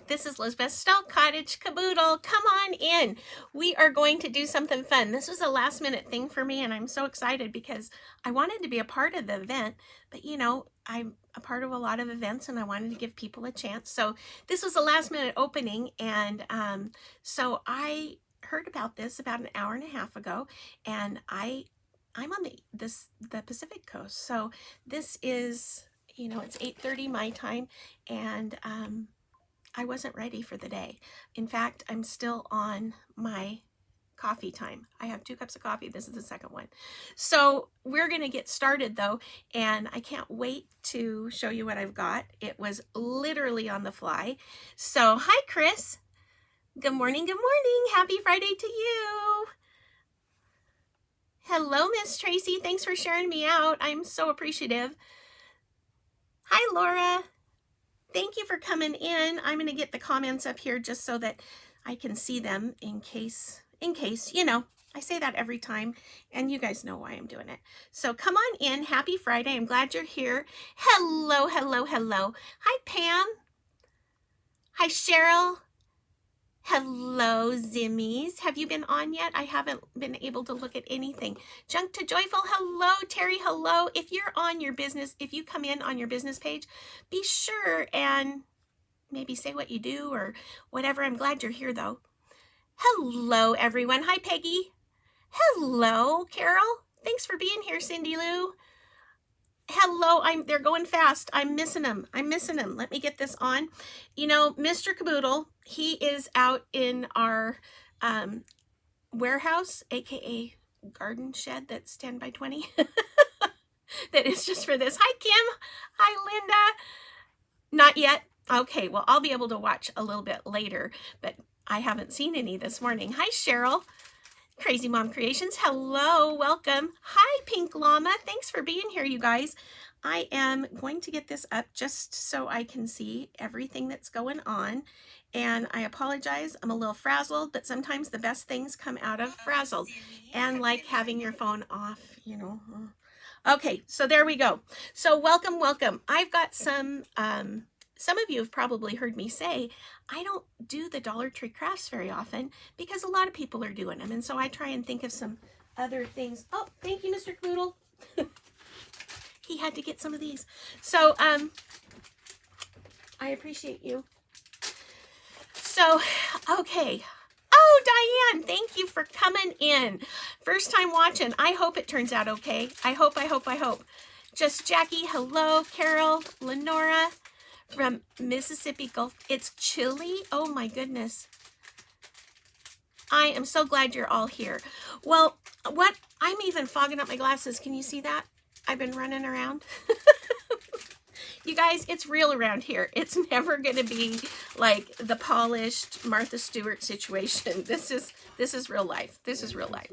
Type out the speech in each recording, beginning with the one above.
This is Lisbeth Stahl, Cottage Caboodle. Come on in. We are going to do something fun. This was a last minute thing for me, and I'm so excited because I wanted to be a part of the event, but you know, I'm a part of a lot of events and I wanted to give people a chance. So this was a last minute opening, and so I heard about this about an hour and a half ago, and I'm on the Pacific Coast. So this is, you know, it's 8:30 my time, and I wasn't ready for the day. In fact, I'm still on my coffee time. I have 2 cups of coffee. This is the second one. So we're going to get started though, and I can't wait to show you what I've got. It was literally on the fly. So hi, Chris. Good morning. Good morning. Happy Friday to you. Hello, Miss Tracy. Thanks for sharing me out. I'm so appreciative. Hi, Laura. Thank you for coming in. I'm going to get the comments up here just so that I can see them in case, you know, I say that every time and you guys know why I'm doing it. So come on in. Happy Friday. I'm glad you're here. Hello, hello, hello. Hi, Pam. Hi, Cheryl. Hello, Zimmies. Have you been on yet? I haven't been able to look at anything. Junk to Joyful. Hello, Terry. Hello. If you're on your business, if you come in on your business page, be sure and maybe say what you do or whatever. I'm glad you're here though. Hello, everyone. Hi, Peggy. Hello, Carol. Thanks for being here, Cindy Lou. Hello, they're going fast. I'm missing them. Let me get this on. You know, Mr. Caboodle, he is out in our warehouse, aka garden shed that's 10 by 20. That is just for this. Hi, Kim. Hi, Linda. Not yet. Okay, well, I'll be able to watch a little bit later, but I haven't seen any this morning. Hi, Cheryl. Crazy Mom Creations. Hello, welcome. Hi, Pink Llama. Thanks for being here, you guys. I am going to get this up just so I can see everything that's going on. And I apologize, I'm a little frazzled, but sometimes the best things come out of frazzled. And like having your phone off, you know. Okay, so there we go. So welcome, welcome. I've got some of you have probably heard me say, I don't do the Dollar Tree crafts very often because a lot of people are doing them. And so I try and think of some other things. Oh, thank you, Mr. Caboodle. He had to get some of these. So I appreciate you. So, okay. Oh, Diane, thank you for coming in. First time watching. I hope it turns out okay. I hope. Just Jackie, hello. Carol, Lenora from Mississippi Gulf. It's chilly. Oh my goodness. I am so glad you're all here. Well, I'm even fogging up my glasses. Can you see that? I've been running around. You guys, it's real around here. It's never going to be like the polished Martha Stewart situation. This is real life. This is real life.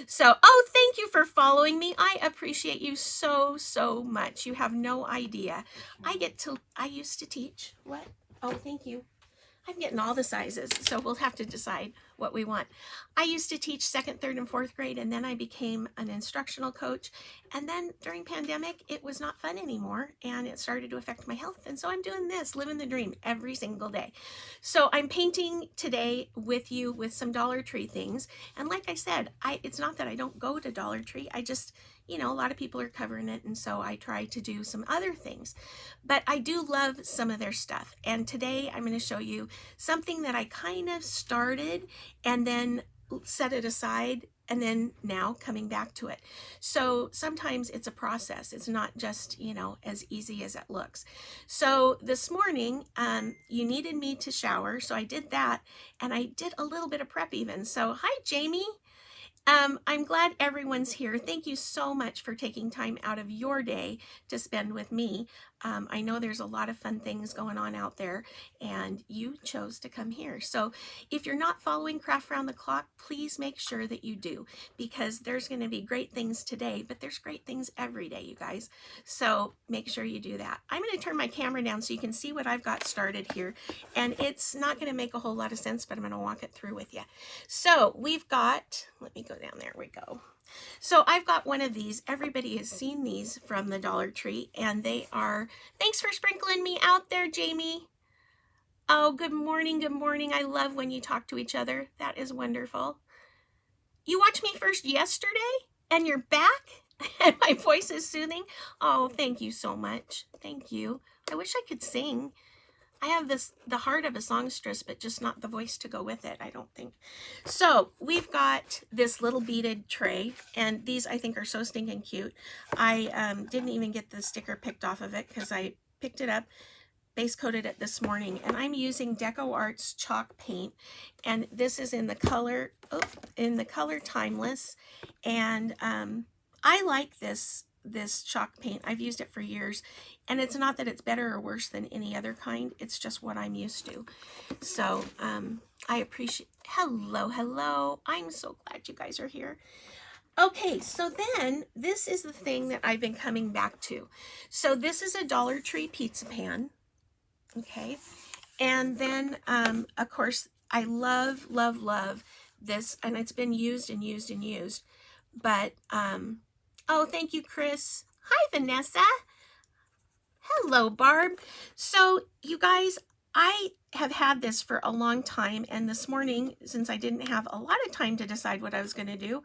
So, oh, thank you for following me. I appreciate you so, so much. You have no idea. I used to teach. What? Oh, thank you. I'm getting all the sizes, so we'll have to decide what we want. I used to teach 2nd, 3rd, and 4th grade, and then I became an instructional coach. And then during pandemic, it was not fun anymore, and it started to affect my health. And so I'm doing this, living the dream every single day. So I'm painting today with you with some Dollar Tree things. And like I said, it's not that I don't go to Dollar Tree. I just, you know, a lot of people are covering it, and so I try to do some other things. But I do love some of their stuff. And today I'm going to show you something that I kind of started and then set it aside, and then now coming back to it. So sometimes it's a process. It's not just, you know, as easy as it looks. So this morning, you needed me to shower, so I did that, and I did a little bit of prep even. So hi, Jamie. I'm glad everyone's here. Thank you so much for taking time out of your day to spend with me. I know there's a lot of fun things going on out there, and you chose to come here. So if you're not following Craft Round the Clock, please make sure that you do, because there's going to be great things today, but there's great things every day, you guys. So make sure you do that. I'm going to turn my camera down so you can see what I've got started here, and it's not going to make a whole lot of sense, but I'm going to walk it through with you. So we've got, let me go down, there we go. So I've got one of these. Everybody has seen these from the Dollar Tree, and they are, thanks for sprinkling me out there, Jamie. Oh, good morning, good morning. I love when you talk to each other. That is wonderful. You watched me first yesterday and you're back and my voice is soothing. Oh, thank you so much. Thank you. I wish I could sing. I have the heart of a songstress, but just not the voice to go with it, I don't think. So we've got this little beaded tray, and these I think are so stinking cute. I didn't even get the sticker picked off of it because I picked it up, base coated it this morning, and I'm using Deco chalk paint, and this is in the color Timeless, and I like this chalk paint. I've used it for years, and it's not that it's better or worse than any other kind, it's just what I'm used to. So I appreciate, hello, I'm so glad you guys are here. Okay, so then this is the thing that I've been coming back to. So this is a Dollar Tree pizza pan. Okay, and then of course I love this, and it's been used and used and used, but oh, thank you, Chris. Hi, Vanessa. Hello, Barb. So you guys, I have had this for a long time, and this morning, since I didn't have a lot of time to decide what I was going to do,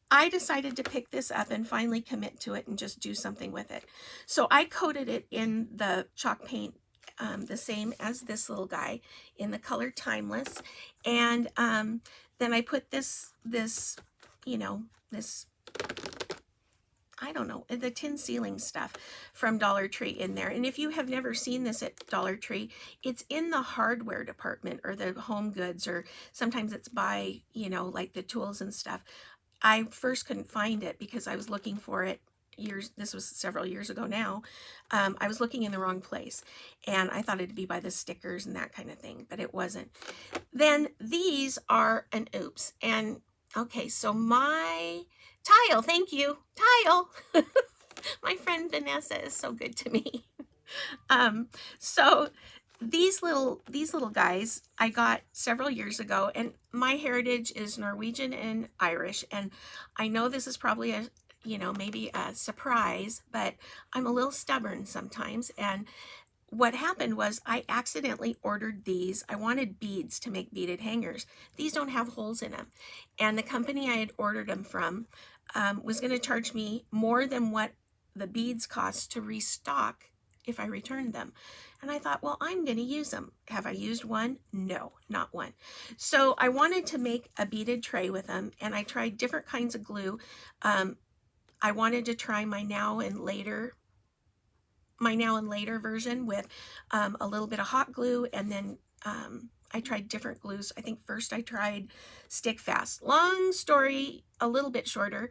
I decided to pick this up and finally commit to it and just do something with it. So I coated it in the chalk paint, the same as this little guy, in the color Timeless, and then I put this you know, this, I don't know, the tin ceiling stuff from Dollar Tree in there. And if you have never seen this at Dollar Tree, it's in the hardware department or the home goods, or sometimes it's by, you know, like the tools and stuff. I first couldn't find it because I was looking for it this was several years ago now. I was looking in the wrong place, and I thought it'd be by the stickers and that kind of thing, but it wasn't. Then these are an oops. And okay, so my Tile, thank you, Tile. My friend Vanessa is so good to me. So these little guys I got several years ago, and my heritage is Norwegian and Irish, and I know this is probably a, you know, maybe a surprise, but I'm a little stubborn sometimes. And what happened was I accidentally ordered these. I wanted beads to make beaded hangers. These don't have holes in them, and the company I had ordered them from was going to charge me more than what the beads cost to restock if I returned them. And I thought, well, I'm going to use them. Have I used one? No, not one. So I wanted to make a beaded tray with them, and I tried different kinds of glue. I wanted to try my now and later version with a little bit of hot glue, and then I tried different glues. I think first I tried Stick Fast. Long story, a little bit shorter,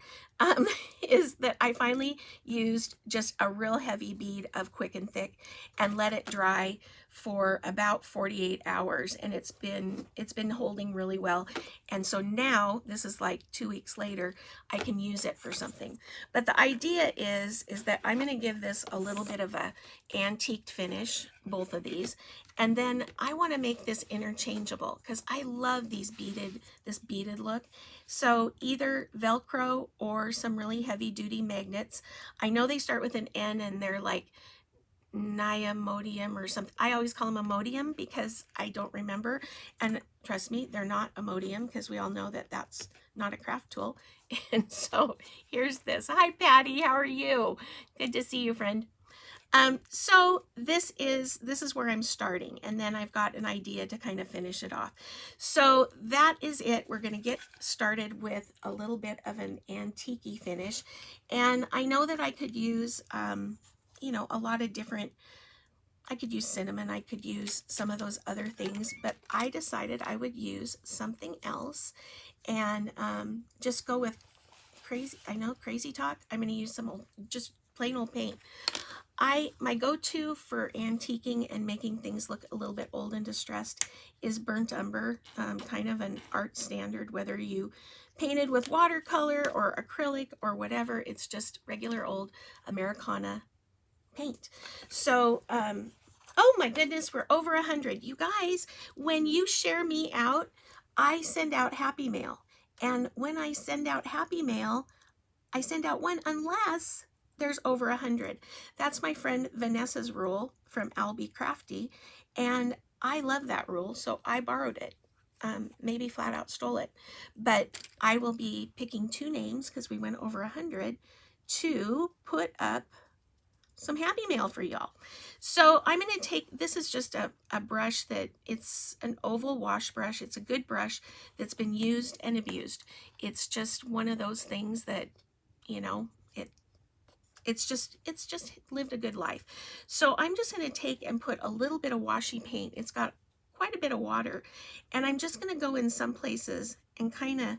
is that I finally used just a real heavy bead of Quick and Thick and let it dry for about 48 hours, and it's been holding really well. And so now, this is like 2 weeks later, I can use it for something. But the idea is that I'm going to give this a little bit of a antiqued finish, both of these, and then I want to make this interchangeable because I love this beaded look. So either Velcro or some really heavy duty magnets. I know they start with an N and they're like Niamodium or something. I always call them Imodium because I don't remember. And trust me, they're not Imodium because we all know that that's not a craft tool. And so here's this. Hi, Patty. How are you? Good to see you, friend. So this is where I'm starting, and then I've got an idea to kind of finish it off. So that is it. We're going to get started with a little bit of an antique-y finish, and I know that I could use, you know, a lot of different, I could use cinnamon, I could use some of those other things, but I decided I would use something else and just go with crazy talk. I'm going to use some old, just plain old paint. My go-to for antiquing and making things look a little bit old and distressed is burnt umber, kind of an art standard, whether you painted with watercolor or acrylic or whatever. It's just regular old Americana paint. So, oh my goodness, we're over 100. You guys, when you share me out, I send out happy mail. And when I send out happy mail, I send out one unless there's over 100. That's my friend Vanessa's rule from I'll Be Crafty. And I love that rule, so I borrowed it. Maybe flat out stole it. But I will be picking 2 names because we went over 100 to put up some happy mail for y'all. So I'm going to take, this is just a brush that, it's an oval wash brush. It's a good brush that's been used and abused. It's just one of those things that, you know, it's just lived a good life. So I'm just going to take and put a little bit of washi paint. It's got quite a bit of water, and I'm just going to go in some places and kind of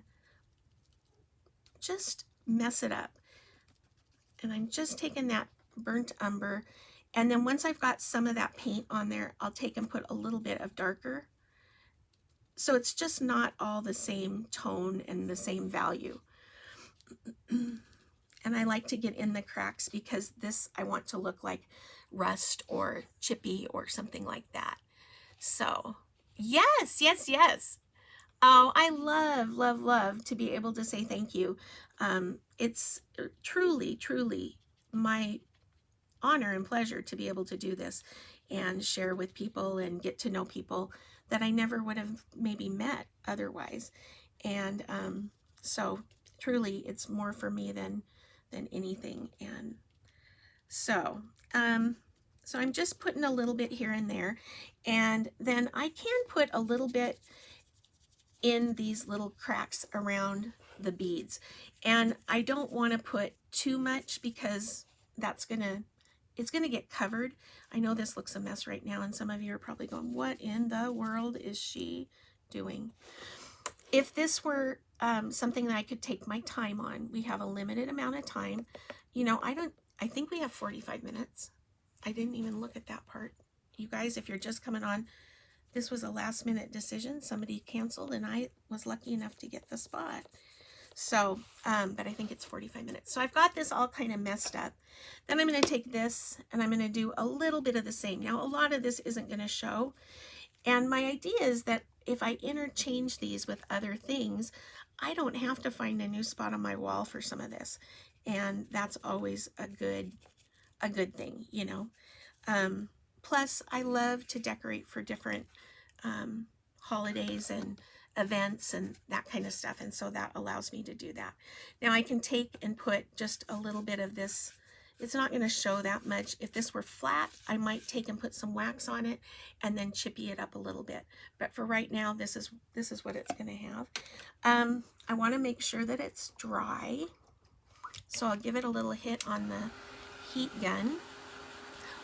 just mess it up. And I'm just taking that burnt umber, and then once I've got some of that paint on there, I'll take and put a little bit of darker, so it's just not all the same tone and the same value. And I like to get in the cracks because this I want to look like rust or chippy or something like that. So yes, yes, yes. Oh, I love, love, love to be able to say thank you. It's truly, truly my honor and pleasure to be able to do this and share with people and get to know people that I never would have maybe met otherwise. And so truly it's more for me than anything. And so so I'm just putting a little bit here and there, and then I can put a little bit in these little cracks around the beads, and I don't want to put too much because it's gonna get covered. I know this looks a mess right now, and some of you are probably going, what in the world is she doing? If this were something that I could take my time on, we have a limited amount of time. You know, I think we have 45 minutes. I didn't even look at that part. You guys, if you're just coming on, this was a last minute decision. Somebody canceled and I was lucky enough to get the spot. So, but I think it's 45 minutes. So I've got this all kind of messed up. Then I'm going to take this and I'm going to do a little bit of the same. Now, a lot of this isn't going to show. And my idea is that if I interchange these with other things, I don't have to find a new spot on my wall for some of this. And that's always a good thing, you know. Plus, I love to decorate for different holidays and events and that kind of stuff. And so that allows me to do that. Now I can take and put just a little bit of this. It's not going to show that much. If this were flat, I might take and put some wax on it and then chippy it up a little bit. But for right now, this is what it's going to have. I want to make sure that it's dry. So I'll give it a little hit on the heat gun.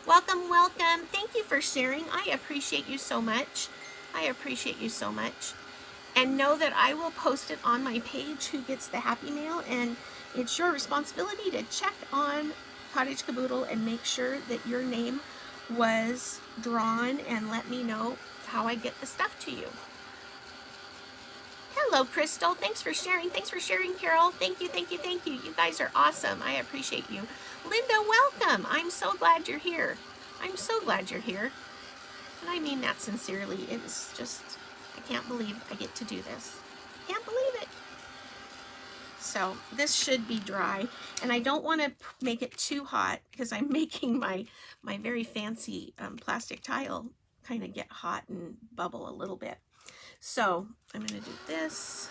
Welcome, welcome. Thank you for sharing. I appreciate you so much. I appreciate you so much. And know that I will post it on my page, who gets the happy mail, and it's your responsibility to check on Cottage Caboodle and make sure that your name was drawn and let me know how I get the stuff to you. Hello, Crystal. Thanks for sharing. Thanks for sharing, Carol. Thank you, thank you, thank you. You guys are awesome. I appreciate you. Linda, welcome. I'm so glad you're here. I'm so glad you're here. And I mean that sincerely. It's just, I can't believe I get to do this. Can't believe it. So this should be dry, and I don't want to make it too hot because I'm making my very fancy plastic tile kind of get hot and bubble a little bit. So I'm going to do this.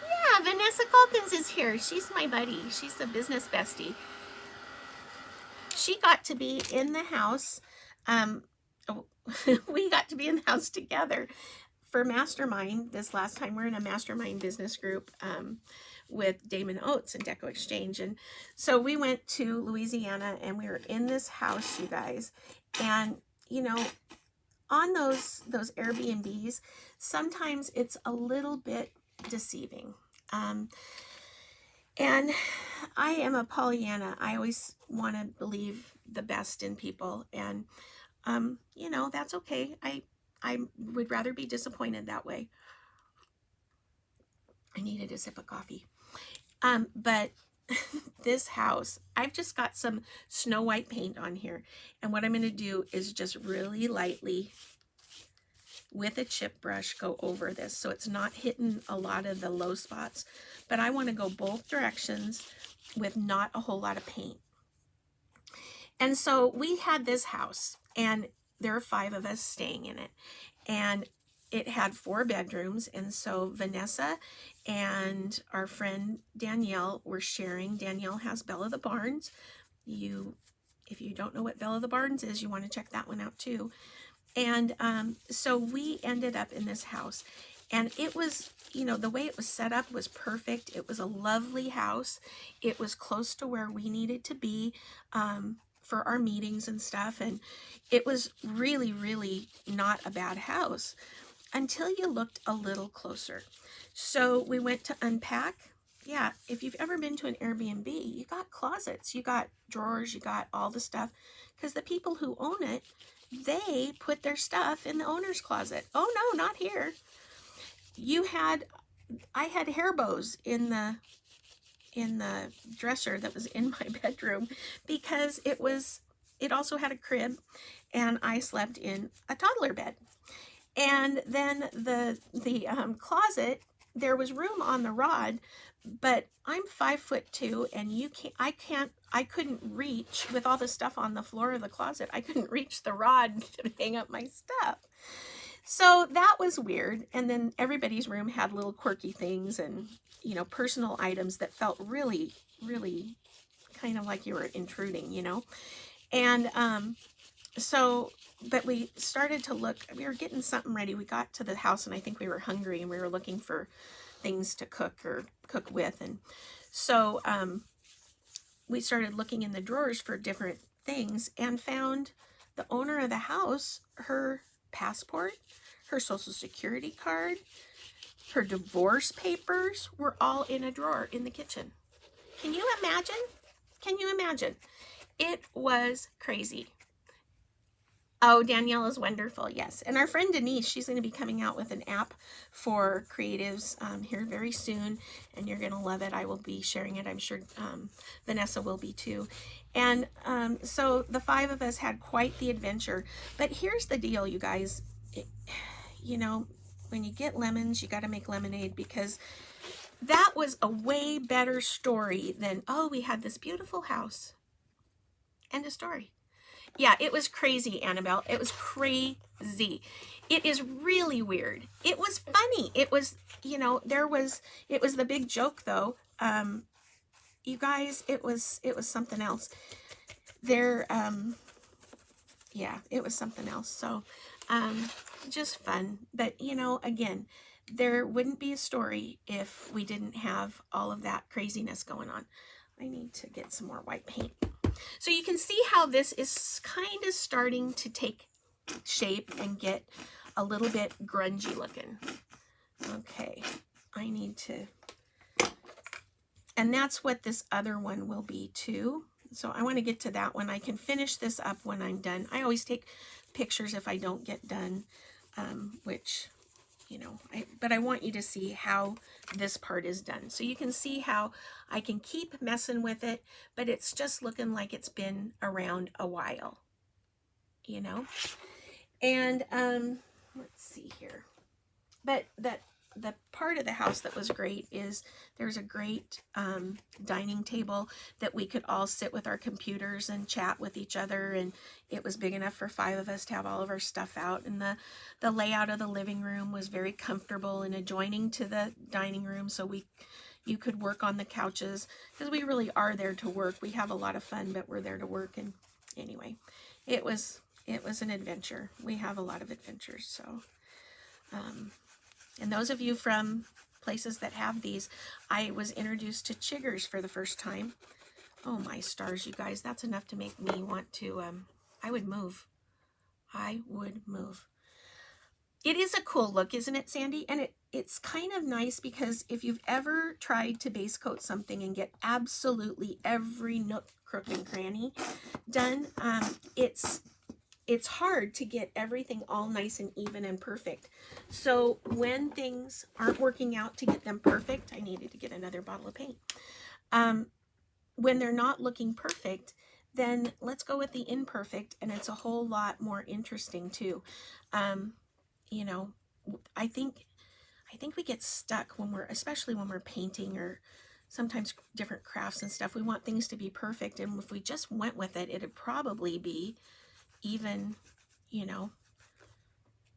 Yeah, Vanessa Calkins is here. She's my buddy. She's a business bestie. She got to be in the house. We got to be in the house together for Mastermind this last time. We're in a Mastermind business group with Damon Oates and Decor Exchange. And so we went to Louisiana and we were in this house, you guys. And, you know, on those Airbnbs, sometimes it's a little bit deceiving. And I am a Pollyanna. I always want to believe the best in people. And, you know, that's okay. I would rather be disappointed that way. I needed a sip of coffee. But this house, I've just got some Snow White paint on here. And what I'm going to do is just really lightly with a chip brush go over this. So it's not hitting a lot of the low spots. But I want to go both directions with not a whole lot of paint. And so we had this house, and there were 5 of us staying in it. And it had 4 bedrooms. And so Vanessa and our friend Danielle were sharing. Danielle has Bella the Barnes. If you don't know what Bella the Barnes is, you want to check that one out too. And so we ended up in this house, and it was, the way it was set up was perfect. It was a lovely house. It was close to where we needed to be for our meetings and stuff. And it was really, really not a bad house until you looked a little closer. So we went to unpack. Yeah, if you've ever been to an Airbnb, you got closets, you got drawers, you got all the stuff, because the people who own it, they put their stuff in the owner's closet. Oh no, not here. I had hair bows in the dresser that was in my bedroom, because it also had a crib, and I slept in a toddler bed. And then the closet, there was room on the rod, but I'm 5'2", and I couldn't reach, with all the stuff on the floor of the closet, I couldn't reach the rod to hang up my stuff. So that was weird. And then everybody's room had little quirky things and, personal items that felt really, really kind of like you were intruding, And but we started to look, we were getting something ready. We got to the house, and I think we were hungry, and we were looking for things to cook with. And so we started looking in the drawers for different things, and found the owner of the house, her passport, her social security card, her divorce papers were all in a drawer in the kitchen. Can you imagine? Can you imagine? It was crazy. Oh, Danielle is wonderful, yes. And our friend Denise, she's going to be coming out with an app for creatives here very soon, and you're going to love it. I will be sharing it. I'm sure Vanessa will be too. And so the 5 of us had quite the adventure. But here's the deal, you guys. When you get lemons, you got to make lemonade, because that was a way better story than, oh, we had this beautiful house. End of story. Yeah, it was crazy, Annabelle. It was crazy. It is really weird. It was funny. It was, it was the big joke though. You guys, it was something else. Yeah, it was something else. So, just fun. But, again, there wouldn't be a story if we didn't have all of that craziness going on. I need to get some more white paint. So you can see how this is kind of starting to take shape and get a little bit grungy looking. Okay, I need to, and that's what this other one will be too. So I want to get to that one. I can finish this up when I'm done. I always take pictures if I don't get done, which, but I want you to see how this part is done. So you can see how I can keep messing with it, but it's just looking like it's been around a while, And let's see here. But the part of the house that was great is there's a great dining table that we could all sit with our computers and chat with each other, and it was big enough for 5 of us to have all of our stuff out. And the layout of the living room was very comfortable and adjoining to the dining room, so you could work on the couches, because we really are there to work. We have a lot of fun, but we're there to work. And anyway, it was an adventure. We have a lot of adventures. So and those of you from places that have these, I was introduced to chiggers for the first time. Oh my stars, you guys, that's enough to make me want to, I would move. I would move. It is a cool look, isn't it, Sandy? And it's kind of nice, because if you've ever tried to base coat something and get absolutely every nook, crook, and cranny done, it's hard to get everything all nice and even and perfect. So when things aren't working out to get them perfect, I needed to get another bottle of paint. When they're not looking perfect, then let's go with the imperfect, and it's a whole lot more interesting too. I think we get stuck especially when we're painting or sometimes different crafts and stuff, we want things to be perfect. And if we just went with it, it'd probably be even, you know,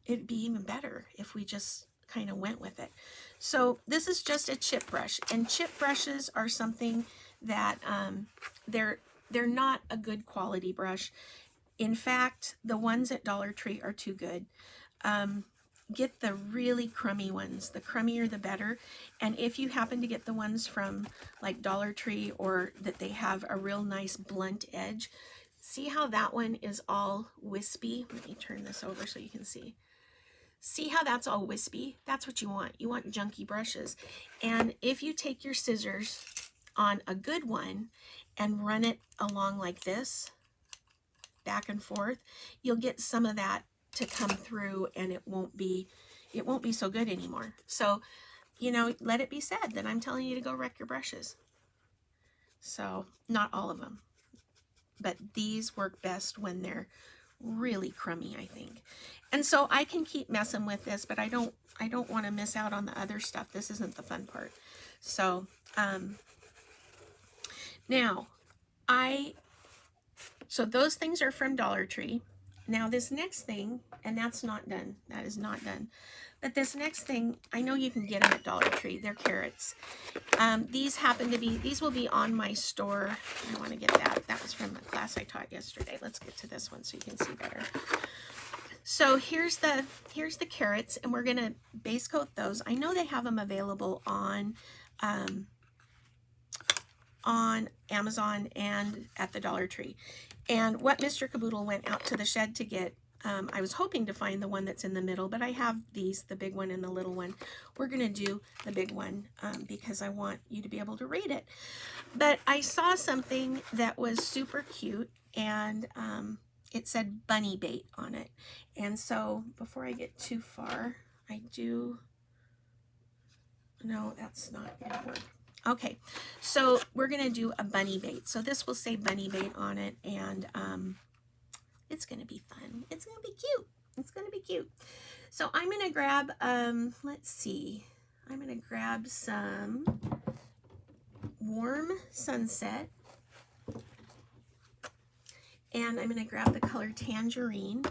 it'd be even better if we just kind of went with it. So this is just a chip brush, and chip brushes are something that they're not a good quality brush. In fact, the ones at Dollar Tree are too good. Get the really crummy ones. The crummier the better. And if you happen to get the ones from like Dollar Tree, or that they have a real nice blunt edge, see how that one is all wispy? Let me turn this over so you can see. See how that's all wispy? That's what you want. You want junky brushes. And if you take your scissors on a good one and run it along like this, back and forth, you'll get some of that to come through, and it won't be so good anymore. So, you know, let it be said that I'm telling you to go wreck your brushes. So, not all of them, but these work best when they're really crummy, I think. And so I can keep messing with this, but I don't want to miss out on the other stuff. This isn't the fun part. So, now so those things are from Dollar Tree. Now this next thing, and that's not done. That is not done. But this next thing, I know you can get them at Dollar Tree. They're carrots. These happen to be, these will be on my store. I want to get that. That was from a class I taught yesterday. Let's get to this one so you can see better. So here's the carrots, and we're going to base coat those. I know they have them available on Amazon and at the Dollar Tree. And what Mr. Caboodle went out to the shed to get, I was hoping to find the one that's in the middle, but I have these, the big one and the little one. We're going to do the big one because I want you to be able to read it. But I saw something that was super cute, and it said bunny bait on it. And so before I get too far, no, that's not going to work. Okay, so we're going to do a bunny bait. So this will say bunny bait on it, and it's going to be fun. It's going to be cute. It's going to be cute. So I'm going to grab, let's see, I'm going to grab some Warm Sunset, and I'm going to grab the color Tangerine.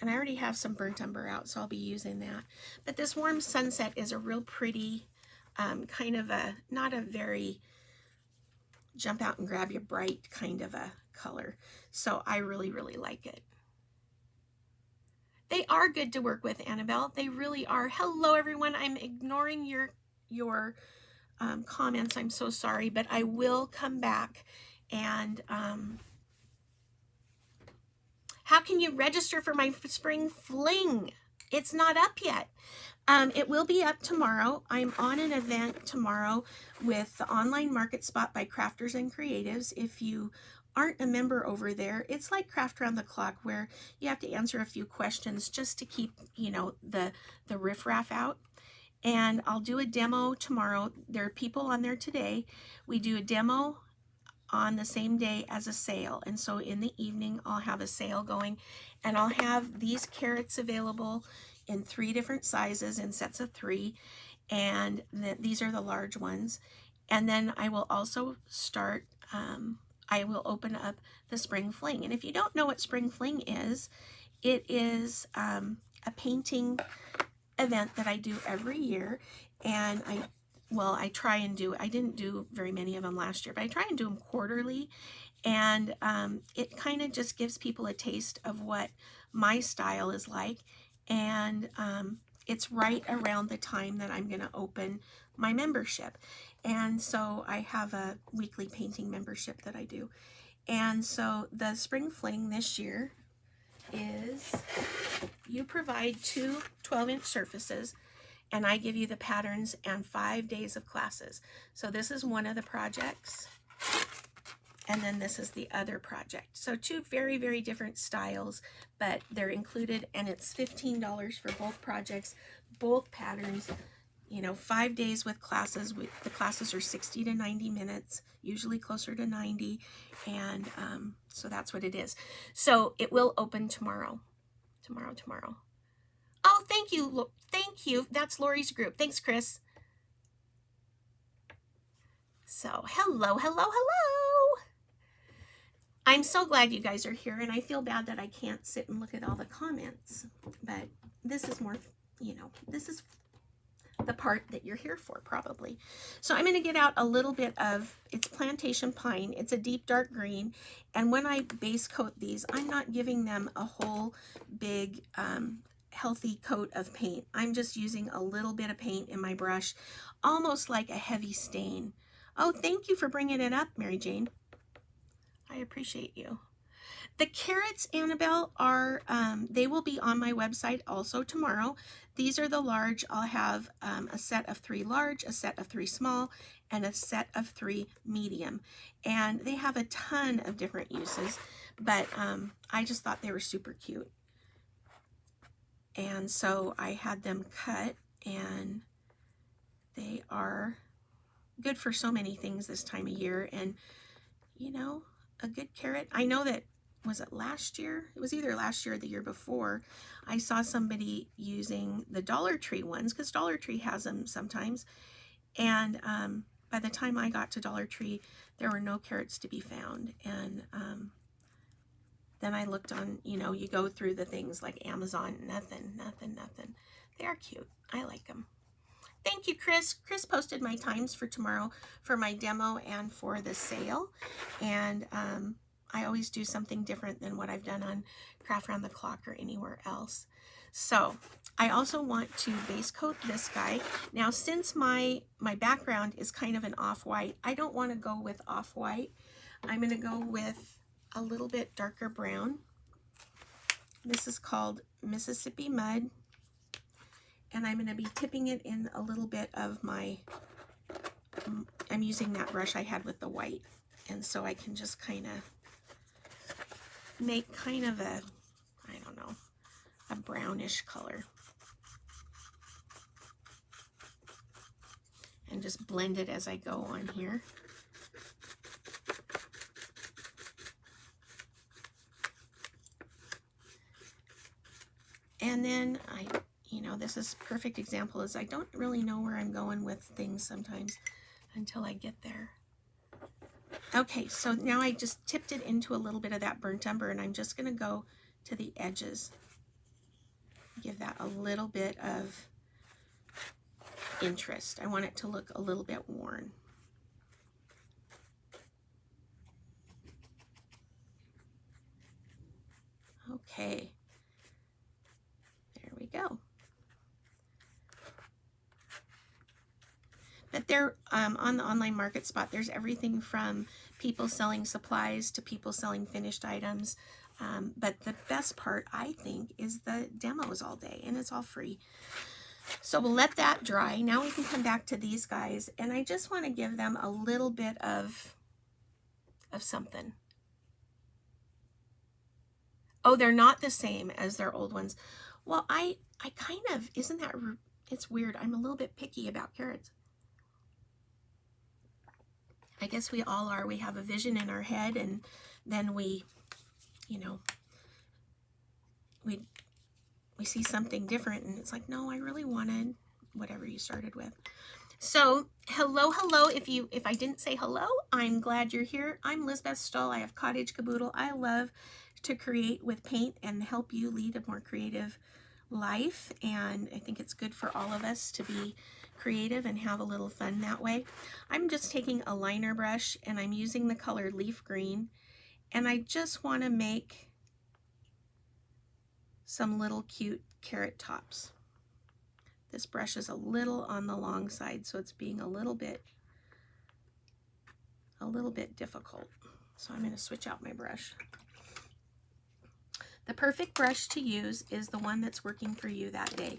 And I already have some Burnt Umber out, so I'll be using that. But this Warm Sunset is a real pretty, kind of a, not a very jump out and grab you bright kind of a color. So I really, really like it. They are good to work with, Annabelle. They really are. Hello, everyone. I'm ignoring your comments. I'm so sorry, but I will come back. And how can you register for my spring fling? It's not up yet. It will be up tomorrow. I'm on an event tomorrow with the Online Market Spot by Crafters and Creatives. If you aren't a member over there, it's like Craft Around the Clock, where you have to answer a few questions just to keep, you know, the riffraff out. And I'll do a demo tomorrow. There are people on there today. We do a demo on the same day as a sale, and so in the evening I'll have a sale going, and I'll have these carrots available in 3 different sizes in sets of 3, and these are the large ones. And then I will also start, I will open up the Spring Fling. And if you don't know what Spring Fling is, it is a painting event that I do every year, and I try and do, I didn't do very many of them last year, but I try and do them quarterly. And it kind of just gives people a taste of what my style is like. And it's right around the time that I'm going to open my membership. And so I have a weekly painting membership that I do. And so the Spring Fling this year is, you provide 2 12-inch surfaces, and I give you the patterns and 5 days of classes. So this is one of the projects, and then this is the other project. So 2 very, very different styles, but they're included, and it's $15 for both projects, both patterns. You know, 5 days with classes. The classes are 60 to 90 minutes, usually closer to 90, and so that's what it is. So it will open tomorrow. Tomorrow. Oh, thank you. Thank you. That's Lori's group. Thanks, Chris. So hello, hello, hello. I'm so glad you guys are here, and I feel bad that I can't sit and look at all the comments, but this is more, you know, this is the part that you're here for probably. So I'm going to get out a little bit of, it's plantation pine. It's a deep dark green, and when I base coat these, I'm not giving them a whole big healthy coat of paint. I'm just using a little bit of paint in my brush, almost like a heavy stain. Oh, thank you for bringing it up, Mary Jane. I appreciate you. The carrots, Annabelle, are, they will be on my website also tomorrow. These are the large. I'll have a set of 3 large, a set of 3 small, and a set of 3 medium. And they have a ton of different uses, but I just thought they were super cute. And so I had them cut, and they are good for so many things this time of year. And, you know, a good carrot. I know that, was it last year? It was either last year or the year before. I saw somebody using the Dollar Tree ones, because Dollar Tree has them sometimes. And by the time I got to Dollar Tree, there were no carrots to be found. And then I looked on, you know, you go through the things like Amazon, nothing. They are cute. I like them. Thank you, Chris. Chris posted my times for tomorrow for my demo and for the sale. And I always do something different than what I've done on Craft Round the Clock or anywhere else. So I also want to base coat this guy. Now, since my background is kind of an off-white, I don't want to go with off-white. I'm going to go with a little bit darker brown. This is called Mississippi Mud. And I'm going to be tipping it in a little bit of my, I'm using that brush I had with the white. And so I can just kind of make kind of a, I don't know, a brownish color. And just blend it as I go on here. And then you know, this is a perfect example, is I don't really know where I'm going with things sometimes until I get there. Okay, so now I just tipped it into a little bit of that burnt umber, and I'm just going to go to the edges. Give that a little bit of interest. I want it to look a little bit worn. Okay, there we go. But they're on the online market spot. There's everything from people selling supplies to people selling finished items. But the best part, I think, is the demos all day, and it's all free. So we'll let that dry. Now we can come back to these guys, and I just want to give them a little bit of something. Oh, they're not the same as their old ones. Well, I kind of, isn't that, it's weird. I'm a little bit picky about carrots. I guess we all are. We have a vision in our head, and then we, you know, we see something different, and it's like, no, I really wanted whatever you started with. So hello. If I didn't say hello, I'm glad you're here. I'm Lizbeth Stoll. I have Cottage Caboodle. I love to create with paint and help you lead a more creative life, and I think it's good for all of us to be creative and have a little fun that way. I'm just taking a liner brush, and I'm using the color Leaf Green, and I just want to make some little cute carrot tops. This brush is a little on the long side, so it's being a little bit difficult. So I'm going to switch out my brush. The perfect brush to use is the one that's working for you that day.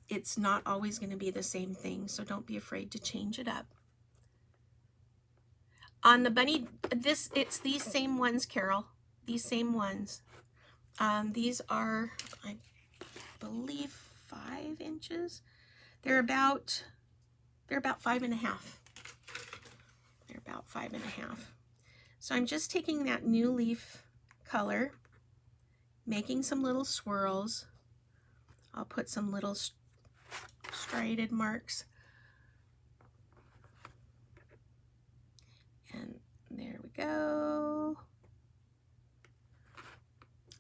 It's not always going to be the same thing, so don't be afraid to change it up. On the bunny, it's these same ones, Carol. These same ones. These are, I believe, 5 inches. They're about 5.5. They're about 5.5. So I'm just taking that new leaf color, making some little swirls. I'll put some little striated marks And there we go.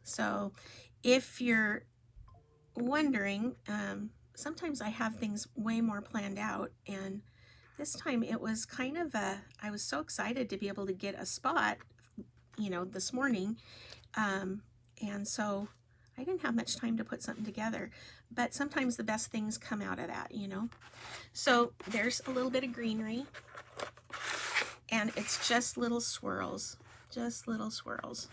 So if you're wondering, sometimes I have things way more planned out, and this time it was kind of I was so excited to be able to get a spot, you know, this morning. And so I didn't have much time to put something together, but sometimes the best things come out of that, you know. So there's a little bit of greenery, and it's just little swirls, just little swirls.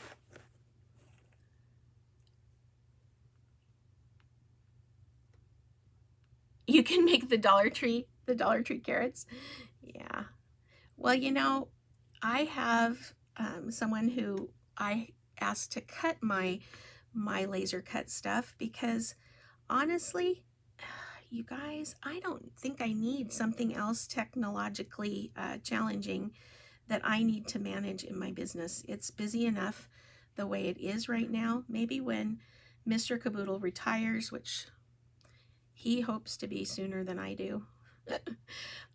You can make the Dollar Tree carrots. Yeah. Well, you know, I have someone who I asked to cut my laser cut stuff, because honestly, you guys, I don't think I need something else technologically challenging that I need to manage in my business. It's busy enough the way it is right now. Maybe when Mr. Caboodle retires, which he hopes to be sooner than I do.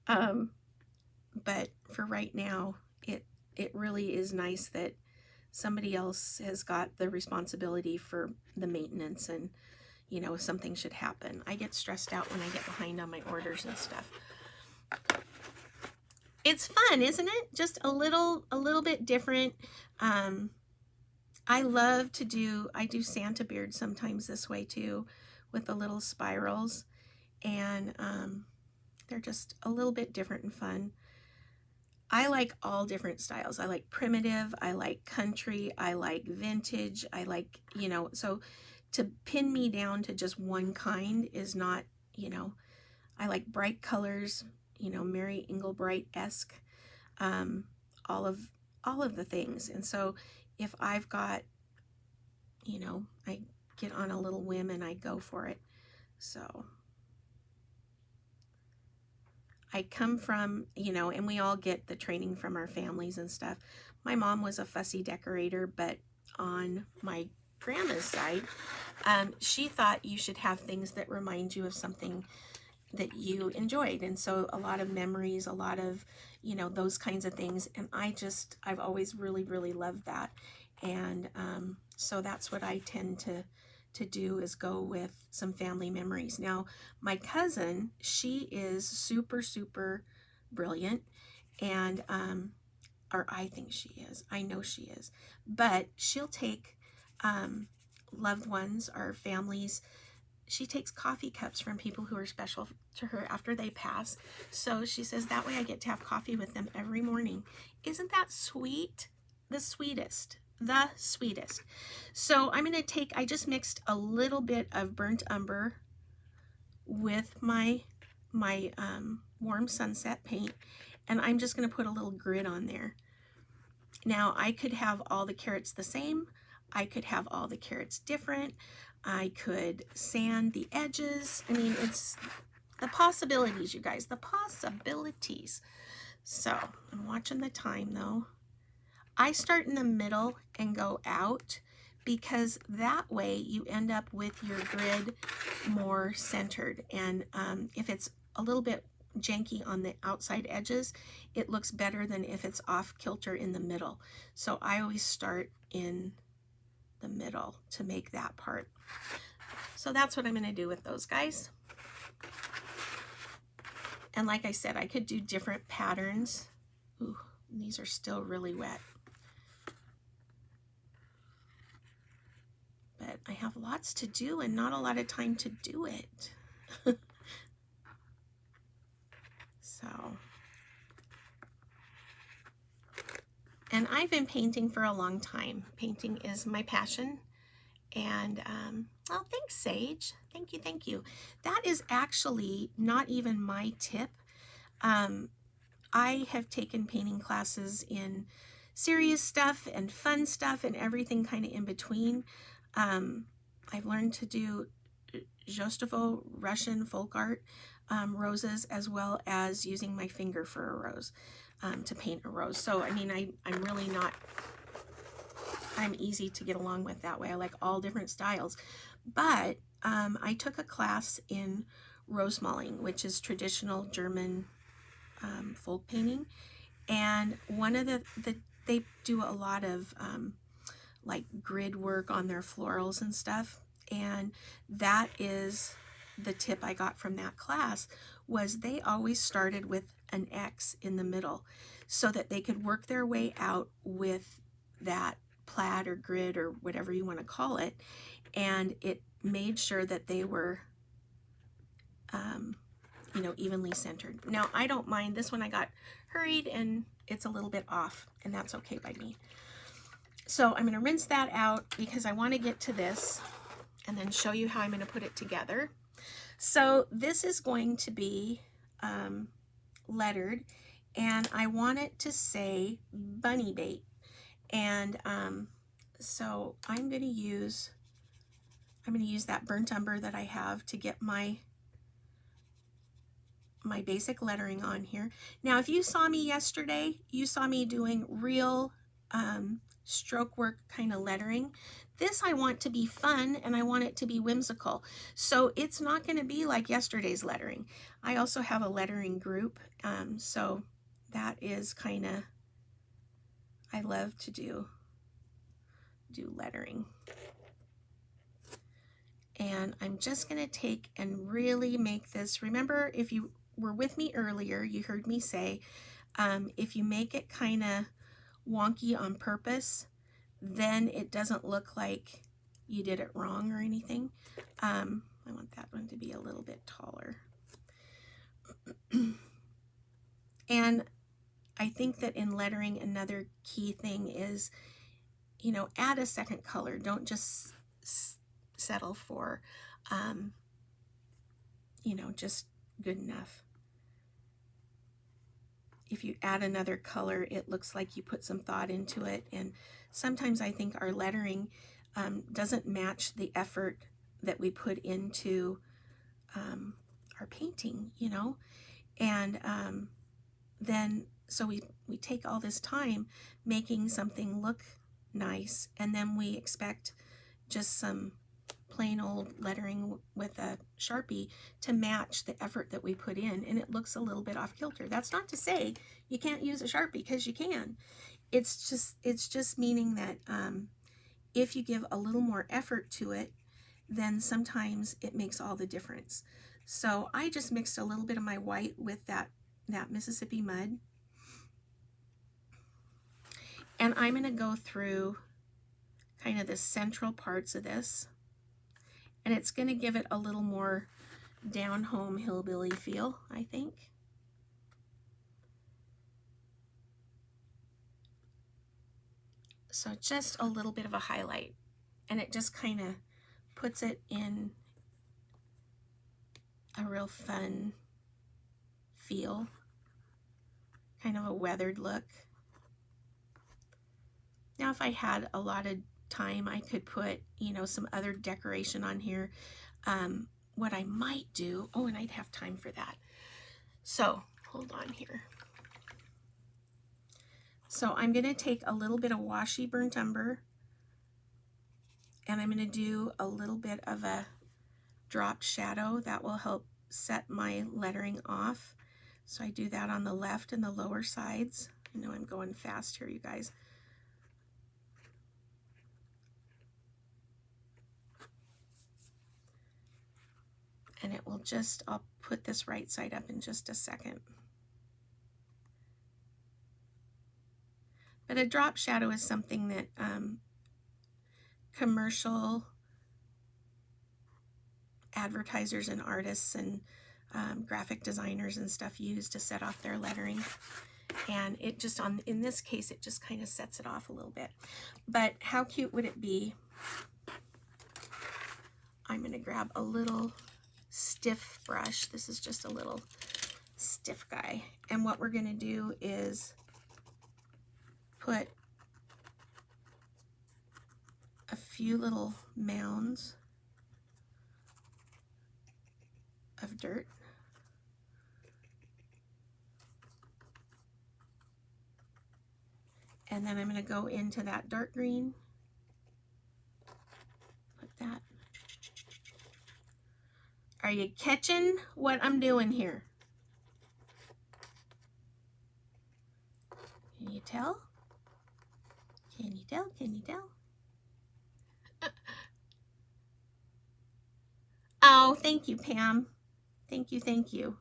But for right now, it really is nice that somebody else has got the responsibility for the maintenance, and you know, if something should happen. I get stressed out when I get behind on my orders and stuff. It's fun, isn't it? Just a little bit different. I love to do, I do Santa beards sometimes this way too, with the little spirals, and they're just a little bit different and fun. I like all different styles. I like primitive, I like country, I like vintage, I like, you know, so to pin me down to just one kind is not, you know, I like bright colors, you know, Mary Englebright-esque, all of the things. And so if I've got, you know, I get on a little whim and I go for it. So I come from, you know, and we all get the training from our families and stuff. My mom was a fussy decorator, but on my grandma's side, she thought you should have things that remind you of something that you enjoyed. And so a lot of memories, a lot of, you know, those kinds of things. And I've always really, really loved that. And so that's what I tend to do, is go with some family memories. Now, my cousin, she is super, super brilliant, and or I think she is. I know she is. But she'll take loved ones or families. She takes coffee cups from people who are special to her after they pass. So she says, that way I get to have coffee with them every morning. Isn't that sweet? The sweetest. The sweetest. So I'm going to take, I just mixed a little bit of burnt umber with my warm sunset paint, and I'm just going to put a little grid on there. Now I could have all the carrots the same. I could have all the carrots different. I could sand the edges. I mean, it's the possibilities, you guys, the possibilities. So I'm watching the time though. I start in the middle and go out, because that way you end up with your grid more centered. And if it's a little bit janky on the outside edges, it looks better than if it's off kilter in the middle. So I always start in the middle to make that part. So that's what I'm going to do with those guys. And like I said, I could do different patterns. Ooh, these are still really wet. But I have lots to do and not a lot of time to do it. So, and I've been painting for a long time. Painting is my passion. And, oh, thanks, Sage. Thank you, thank you. That is actually not even my tip. I have taken painting classes in serious stuff and fun stuff and everything kind of in between. I've learned to do Jostovo Russian folk art roses, as well as using my finger for a rose, to paint a rose. So, I mean, I'm really not, I'm easy to get along with that way. I like all different styles. But I took a class in rose mauling, which is traditional German folk painting. And one of they do a lot of like grid work on their florals and stuff. And that is the tip I got from that class, was they always started with an X in the middle so that they could work their way out with that plaid or grid or whatever you want to call it. And it made sure that they were you know, evenly centered. Now I don't mind this one. I got hurried and it's a little bit off, and that's okay by me. So I'm going to rinse that out because I want to get to this and then show you how I'm going to put it together. So this is going to be lettered, and I want it to say bunny bait. And so I'm going to use that burnt umber that I have to get my basic lettering on here. Now, if you saw me yesterday, you saw me doing real stroke work kind of lettering. This I want to be fun, and I want it to be whimsical. So it's not going to be like yesterday's lettering. I also have a lettering group, so that is kind of, I love to do lettering. And I'm just going to take and really make this, remember, if you were with me earlier, you heard me say, if you make it kind of wonky on purpose, then it doesn't look like you did it wrong or anything. I want that one to be a little bit taller. And I think that in lettering, another key thing is, you know, add a second color. Don't just settle for, you know, just good enough. If you add another color, it looks like you put some thought into it. And sometimes I think our lettering doesn't match the effort that we put into our painting, you know. And then so we take all this time making something look nice, and then we expect just some plain old lettering with a Sharpie to match the effort that we put in, and it looks a little bit off kilter. That's not to say you can't use a Sharpie, because you can. It's just meaning that if you give a little more effort to it, then sometimes it makes all the difference. So I just mixed a little bit of my white with that Mississippi mud, and I'm going to go through kind of the central parts of this. And it's going to give it a little more down-home hillbilly feel, I think. So just a little bit of a highlight. And it just kind of puts it in a real fun feel. Kind of a weathered look. Now, if I had a lot of time, I could put, you know, some other decoration on here. What I might do, oh, and I'd have time for that. So hold on here. So I'm going to take a little bit of washi burnt umber, and I'm going to do a little bit of a dropped shadow that will help set my lettering off. So I do that on the left and the lower sides. I know I'm going fast here, you guys. And it will just, I'll put this right side up in just a second. But a drop shadow is something that commercial advertisers and artists and graphic designers and stuff use to set off their lettering. And it just, in this case, it just kind of sets it off a little bit. But how cute would it be? I'm going to grab a little stiff brush. This is just a little stiff guy. And what we're going to do is put a few little mounds of dirt. And then I'm going to go into that dark green. Put that. Are you catching what I'm doing here? Can you tell? Can you tell? Can you tell? Oh, thank you, Pam. Thank you, thank you.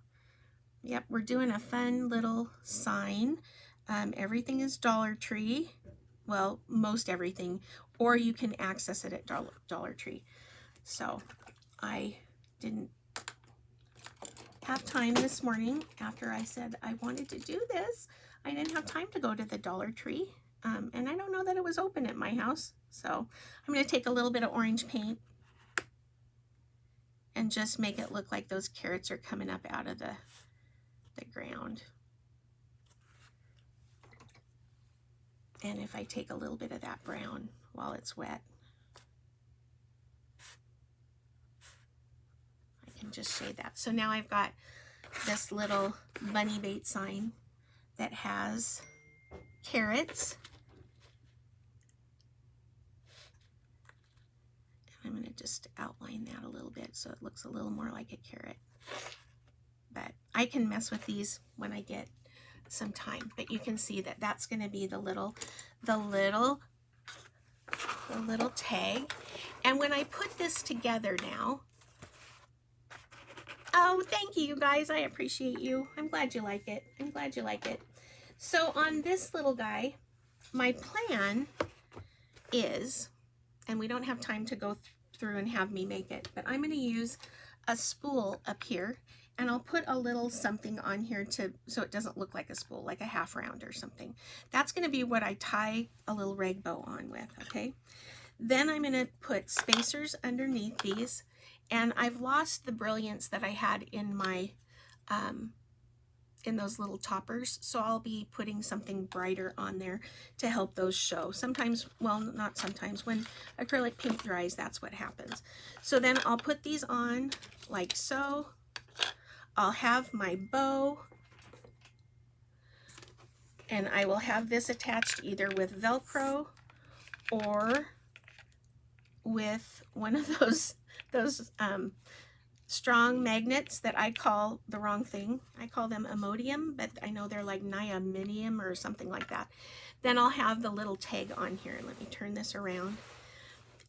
Yep, we're doing a fun little sign. Everything is Dollar Tree. Well, most everything, or you can access it at Dollar Tree. So I didn't have time this morning after I said I wanted to do this. I didn't have time to go to the Dollar Tree, and I don't know that it was open at my house. So I'm going to take a little bit of orange paint and just make it look like those carrots are coming up out of the ground. And if I take a little bit of that brown while it's wet, I can just shade that. So now I've got this little bunny bait sign that has carrots. I'm going to just outline that a little bit so it looks a little more like a carrot. But I can mess with these when I get some time. But you can see that that's going to be the little tag. And when I put this together now, oh, thank you guys. I appreciate you. I'm glad you like it. I'm glad you like it. So on this little guy, my plan is, and we don't have time to go through and have me make it, but I'm going to use a spool up here, and I'll put a little something on here so it doesn't look like a spool, like a half round or something. That's going to be what I tie a little rag bow on with, okay? Then I'm going to put spacers underneath these, and I've lost the brilliance that I had in my in those little toppers, so I'll be putting something brighter on there to help those show. Sometimes, well, not sometimes, when acrylic paint dries, that's what happens. So then I'll put these on like so. I'll have my bow, and I will have this attached either with Velcro or with one of those strong magnets that I call the wrong thing. I call them Imodium, but I know they're like Niaminium or something like that. Then I'll have the little tag on here. Let me turn this around.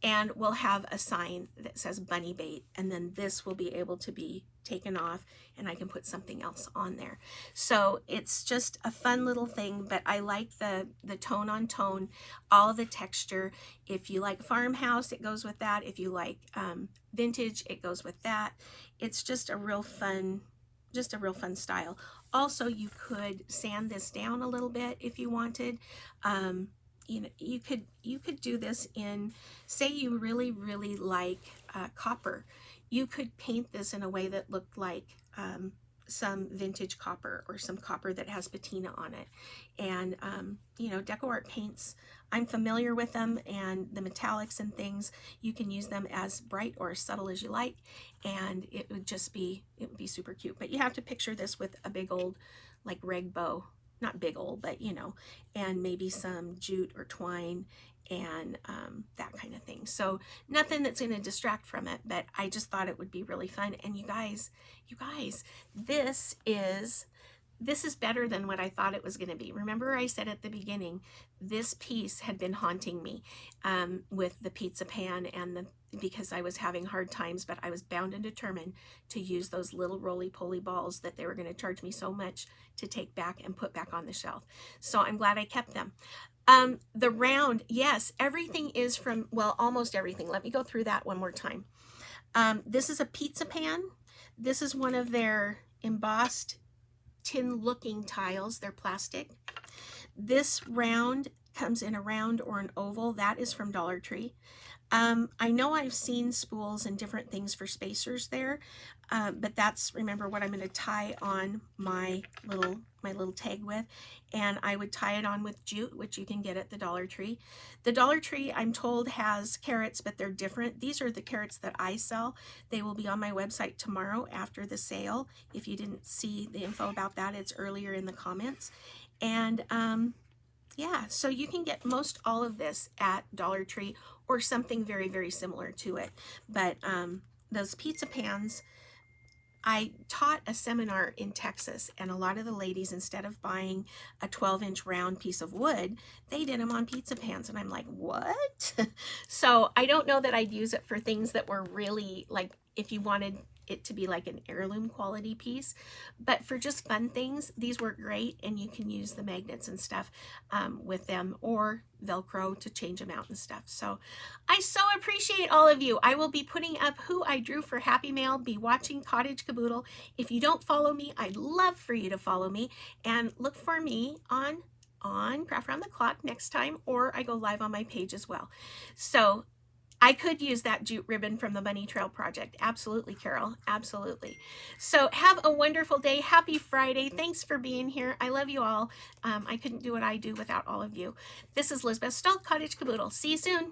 And we'll have a sign that says bunny bait, and then this will be able to be taken off, and I can put something else on there. So it's just a fun little thing, but I like the tone on tone, all the texture. If you like farmhouse, it goes with that. If you like vintage, it goes with that. It's just a real fun style. Also, you could sand this down a little bit if you wanted. You know, you could do this in, say you really like copper. You could paint this in a way that looked like some vintage copper or some copper that has patina on it. And you know, Decor paints, I'm familiar with them, and the metallics and things, you can use them as bright or as subtle as you like, and it would be super cute. But you have to picture this with a big old like rag bow. Not big old, but you know, and maybe some jute or twine and that kind of thing. So nothing that's going to distract from it, but I just thought it would be really fun. And you guys, this is better than what I thought it was going to be. Remember I said at the beginning, this piece had been haunting me with the pizza pan and because I was having hard times, but I was bound and determined to use those little roly-poly balls that they were going to charge me so much to take back and put back on the shelf. So I'm glad I kept them. The round, yes, everything is from, well, almost everything. Let me go through that one more time. This is a pizza pan. This is one of their embossed tin-looking tiles. They're plastic. This round comes in a round or an oval. That is from Dollar Tree. I know I've seen spools and different things for spacers there, but that's, remember, what I'm going to tie on my little tag with, and I would tie it on with jute, which you can get at the Dollar Tree. The Dollar Tree, I'm told, has carrots, but they're different. These are the carrots that I sell. They will be on my website tomorrow after the sale. If you didn't see the info about that, it's earlier in the comments. And yeah, so you can get most all of this at Dollar Tree or something very, very similar to it. But those pizza pans, I taught a seminar in Texas, and a lot of the ladies, instead of buying a 12-inch round piece of wood, they did them on pizza pans. And I'm like, what? So I don't know that I'd use it for things that were really like, if you wanted it to be like an heirloom quality piece, but for just fun things, these work great, and you can use the magnets and stuff with them, or Velcro to change them out and stuff. So I so appreciate all of you. I will be putting up who I drew for Happy Mail. Be watching Cottage Caboodle. If you don't follow me, I'd love for you to follow me, and look for me on Craft Round the Clock next time, or I go live on my page as well. So I could use that jute ribbon from the Bunny Trail Project. Absolutely, Carol. Absolutely. So have a wonderful day. Happy Friday. Thanks for being here. I love you all. I couldn't do what I do without all of you. This is Lisbeth Stahl, Cottage Caboodle. See you soon.